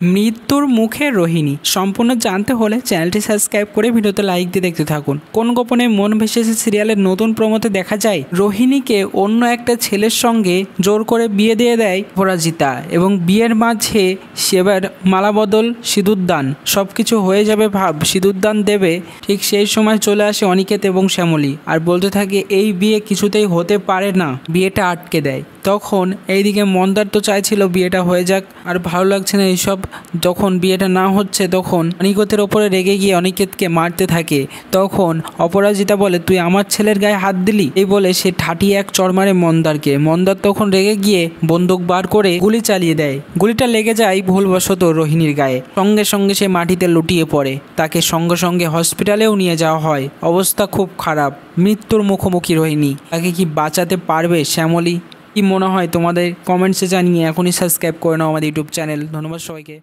মৃত্যুর মুখে রোহিণী সম্পূর্ণ জানতে হলে চ্যানেলটি সাবস্ক্রাইব করে ভিডিওতে লাইক দিয়ে দেখতে থাকুন। কোন গোপনে মন ভেসেছে সিরিয়ালের নতুন প্রমোতে দেখা যায় রোহিণীকে অন্য একটা ছেলের সঙ্গে জোর করে বিয়ে দিয়ে দেয় অপরাজিতা এবং বিয়ের মাঝে সেবার মালাবদল সিঁদুরদান সবকিছু হয়ে যাবে ভাব সিঁদুরদান দেবে। ঠিক সেই সময় চলে আসে অনিকেত এবং শ্যামলী আর বলতে থাকে এই বিয়ে কিছুতেই হতে পারে না, বিয়েটা আটকে দেয়। তখন এইদিকে মন্দার তো চাইছিল বিয়েটা হয়ে যাক আর ভালো লাগছে না এইসব। যখন বিয়েটা না হচ্ছে তখন অনিকেতের ওপরে রেগে গিয়ে অনিকেতকে মারতে থাকে। তখন অপরাজিতা বলে তুই আমার ছেলের গায়ে হাত দিলি, এই বলে সে ঠাটিয়ে এক চড় মারে মন্দারকে। মন্দার তখন রেগে গিয়ে বন্দুক বার করে গুলি চালিয়ে দেয়। গুলিটা লেগে যায় ভুলবশত রোহিণীর গায়ে। সঙ্গে সঙ্গে সে মাটিতে লুটিয়ে পড়ে। তাকে সঙ্গে সঙ্গে হসপিটালেও নিয়ে যাওয়া হয়। অবস্থা খুব খারাপ, মৃত্যুর মুখোমুখি রোহিণী। তাকে কি বাঁচাতে পারবে শ্যামলী? কি মনে হয় তোমাদের? কমেন্টসে জানিয়ে এখনই সাবস্ক্রাইব করে নাও আমাদের ইউটিউব চ্যানেল। ধন্যবাদ সবাইকে।